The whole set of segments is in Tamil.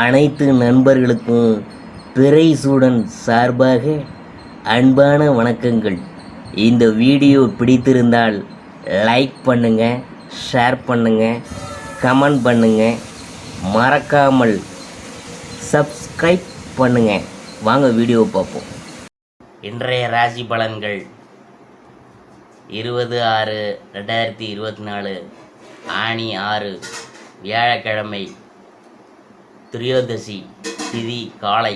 அனைத்து நண்பர்களுக்கும் பிறைசூடன் சார்பாக அன்பான வணக்கங்கள். இந்த வீடியோ பிடித்திருந்தால் லைக் பண்ணுங்கள், ஷேர் பண்ணுங்கள், கமெண்ட் பண்ணுங்கள், மறக்காமல் சப்ஸ்கிரைப் பண்ணுங்கள். வாங்க வீடியோ பார்ப்போம். இன்றைய ராசி பலன்கள் 20/6/2024 ஆனி 6 வியாழக்கிழமை. திரியோதசி திதி காலை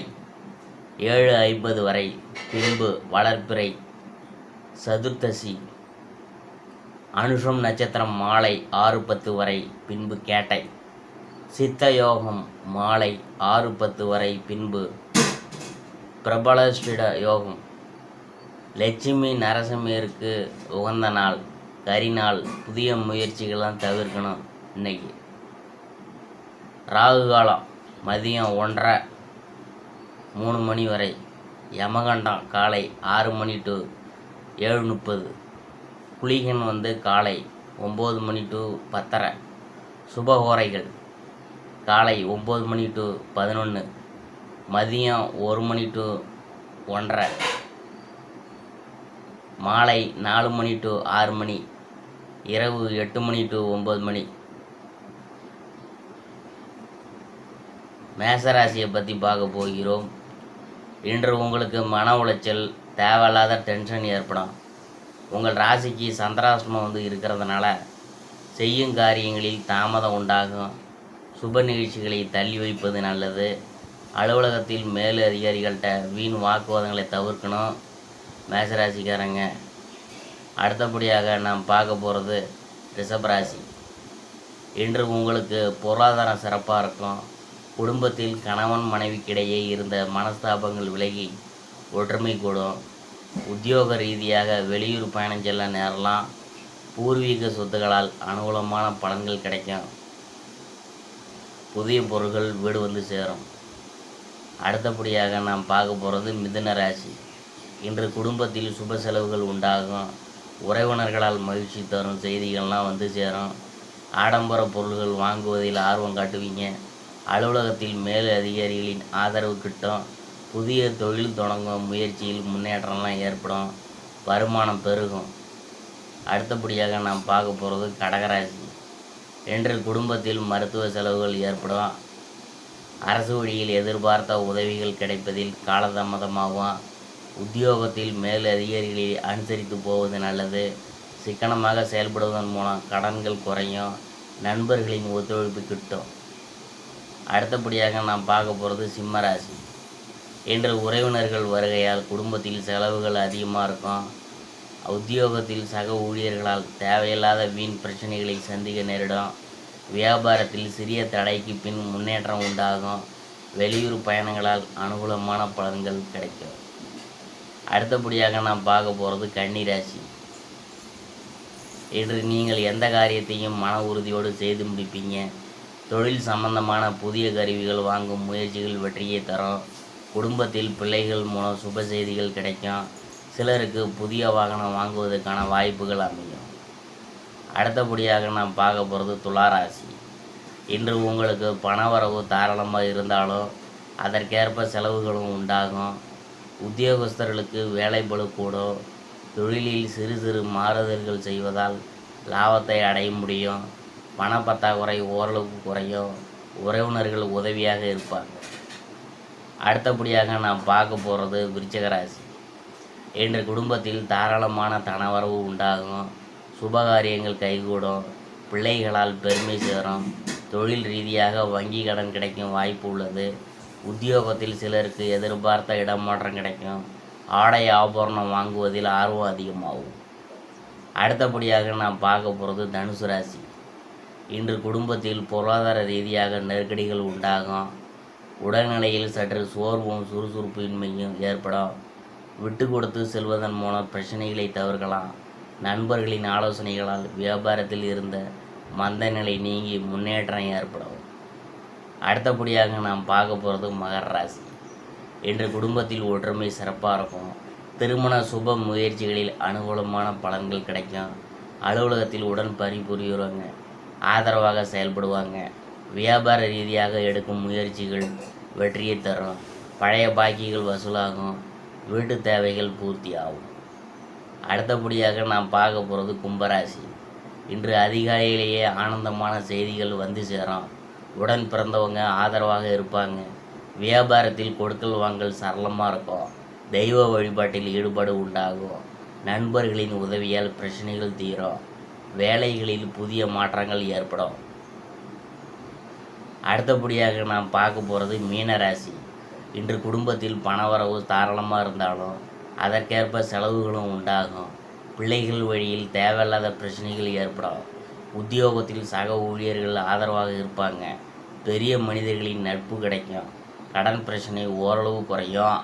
7:50 வரை, பின்பு வளர்பிறை. சதுர்த்தசி அனுஷம் நட்சத்திரம் மாலை 6:10 வரை, பின்பு கேட்டை. சித்த யோகம் மாலை 6:10 வரை, பின்பு பிரபலஸ்டிட யோகம். லட்சுமி நரசிம்மருக்கு உகந்த நாள், கரிநாள். புதிய முயற்சிகள்லாம் தவிர்க்கணும். இன்னைக்கு ராகு காலம் மதியம் 1:30 மணி வரை. யமகண்டம் காலை 6 மணி டு 7:30. குளிகன் காலை 9 மணி டு 10:30. சுபஹோரைகள் காலை 9 மணி டு 11, மதியம் 1 மணி டு 1:30, மாலை 4 மணி டு 6 மணி, இரவு 8 மணி டு 9 மணி. மேசராசியை பற்றி பார்க்க போகிறோம். இன்று உங்களுக்கு மன உளைச்சல், தேவையில்லாத டென்ஷன் ஏற்படும். உங்கள் ராசிக்கு சந்திராஷ்டமம் இருக்கிறதுனால செய்யும் காரியங்களில் தாமதம் உண்டாகும். சுப நிகழ்ச்சிகளை தள்ளி வைப்பது நல்லது. அலுவலகத்தில் மேல் அதிகாரிகள்கிட்ட வீண் வாக்குவாதங்களை தவிர்க்கணும் மேசராசிக்காரங்க. அடுத்தபடியாக நாம் பார்க்க போகிறது ரிஷபராசி. இன்று உங்களுக்கு பொருளாதாரம் சிறப்பாக இருக்கும். குடும்பத்தில் கணவன் மனைவிக்கிடையே இருந்த மனஸ்தாபங்கள் விலகி ஒற்றுமை கூடும். உத்தியோக ரீதியாக வெளியூர் பயணம் செல்ல நேரலாம். பூர்வீக சொத்துக்களால் அனுகூலமான பலன்கள் கிடைக்கும். புதிய பொருட்கள் வீடு சேரும். அடுத்தபடியாக நாம் பார்க்க போகிறது மிதுன ராசி. இன்று குடும்பத்தில் சுப செலவுகள் உண்டாகும். உறவினர்களால் மகிழ்ச்சி தரும் செய்திகள்லாம் சேரும். ஆடம்பர பொருள்கள் வாங்குவதில் ஆர்வம் காட்டுவீங்க. அலுவலகத்தில் மேல் அதிகாரிகளின் ஆதரவு கிட்டும். புதிய தொழில் தொடங்கும் முயற்சியில் முன்னேற்றம்லாம் ஏற்படும். வருமானம் பெருகும். அடுத்தபடியாக நாம் பார்க்க போகிறது கடகராசி. இன்று குடும்பத்தில் மருத்துவ செலவுகள் ஏற்படும். அரசு வழியில் எதிர்பார்த்த உதவிகள் கிடைப்பதில் காலதாமதமாகும். உத்தியோகத்தில் மேல் அதிகாரிகளை அனுசரித்து போவது நல்லது. சிக்கனமாக செயல்படுவதன் மூலம் கடன்கள் குறையும். நண்பர்களின் ஒத்துழைப்பு கிட்டும். அடுத்தபடியாக நாம் பார்க்க போகிறது சிம்மராசி. இன்று உறவினர்கள் வருகையால் குடும்பத்தில் செலவுகள் அதிகமாக இருக்கும். உத்தியோகத்தில் சக ஊழியர்களால் தேவையில்லாத வீண் பிரச்சனைகளை சந்திக்க நேரிடும். வியாபாரத்தில் சிறிய தடைக்கு பின் முன்னேற்றம் உண்டாகும். வெளியூர் பயணங்களால் அனுகூலமான பலன்கள் கிடைக்கும். அடுத்தபடியாக நாம் பார்க்க போகிறது கன்னிராசி. இன்று நீங்கள் எந்த காரியத்தையும் மன உறுதியோடு செய்து முடிப்பீங்க. தொழில் சம்பந்தமான புதிய கருவிகள் வாங்கும் முயற்சிகள் வெற்றியை தரும். குடும்பத்தில் பிள்ளைகள் மூலம் சுப செய்திகள் கிடைக்கும். சிலருக்கு புதிய வாகனம் வாங்குவதற்கான வாய்ப்புகள் அமையும். அடுத்தபடியாக நாம் பார்க்க போகிறது துளாராசி. இன்று உங்களுக்கு பணவரவு தாராளமாக இருந்தாலும் அதற்கேற்ப செலவுகளும் உண்டாகும். உத்தியோகஸ்தர்களுக்கு வேலை பளு கூடும். தொழிலில் சிறு சிறு மாறுதல்கள் செய்வதால் லாபத்தை அடைய முடியும். பணப்பற்றாக்குறை ஓரளவுக்கு குறையும். உறவினர்கள் உதவியாக இருப்பாங்க. அடுத்தபடியாக நாம் பார்க்க போகிறது விருச்சிகராசி. இன்று குடும்பத்தில் தாராளமான தனவரவு உண்டாகும். சுபகாரியங்கள் கைகூடும். பிள்ளைகளால் பெருமை சேரும். தொழில் ரீதியாக வங்கி கடன் கிடைக்கும் வாய்ப்பு உள்ளது. உத்தியோகத்தில் சிலருக்கு எதிர்பார்த்த இடமாற்றம் கிடைக்கும். ஆடை ஆபரணம் வாங்குவதில் ஆர்வம் அதிகமாகும். அடுத்தபடியாக நாம் பார்க்க போகிறது தனுசு ராசி. இன்று குடும்பத்தில் பொருளாதார ரீதியாக நெருக்கடிகள் உண்டாகும். உடல்நிலையில் சற்று சோர்வும் சுறுசுறுப்பின்மையும் ஏற்படும். விட்டு கொடுத்து செல்வதன் மூலம் பிரச்சனைகளை தவிர்க்கலாம். நண்பர்களின் ஆலோசனைகளால் வியாபாரத்தில் இருந்த மந்த நிலை நீங்கி முன்னேற்றம் ஏற்படும். அடுத்தபடியாக நாம் பார்க்க போகிறது மகர ராசி. இன்று குடும்பத்தில் ஒற்றுமை சிறப்பாக இருக்கும். திருமண சுப முயற்சிகளில் அனுகூலமான பலன்கள் கிடைக்கும். அலுவலகத்தில் உடன் பணிபுரியுறவங்க ஆதரவாக செயல்படுவாங்க. வியாபார ரீதியாக எடுக்கும் முயற்சிகள் வெற்றியை தரும். பழைய பாக்கிகள் வசூலாகும். வீட்டு தேவைகள் பூர்த்தி ஆகும். அடுத்தபடியாக நாம் பார்க்க போகிறது கும்பராசி. இன்று அதிகாலையிலேயே ஆனந்தமான செய்திகள் வந்து சேரும். உடன் பிறந்தவங்க ஆதரவாக இருப்பாங்க. வியாபாரத்தில் கொடுக்கல் வாங்கல் சரளமாக இருக்கும். தெய்வ வழிபாட்டில் ஈடுபாடு உண்டாகும். நண்பர்களின் உதவியால் பிரச்சனைகள் தீரும். வேலைகளில் புதிய மாற்றங்கள் ஏற்படும். அடுத்தபடியாக நாம் பார்க்க போகிறது மீனராசி. இன்று குடும்பத்தில் பணவரவு தாராளமாக இருந்தாலும் அதற்கேற்ப செலவுகளும் உண்டாகும். பிள்ளைகள் வழியில் தேவையில்லாத பிரச்சனைகள் ஏற்படும். உத்தியோகத்தில் சக ஊழியர்கள் ஆதரவாக இருப்பாங்க. பெரிய மனிதர்களின் நட்பு கிடைக்கும். கடன் பிரச்சனை ஓரளவு குறையும்.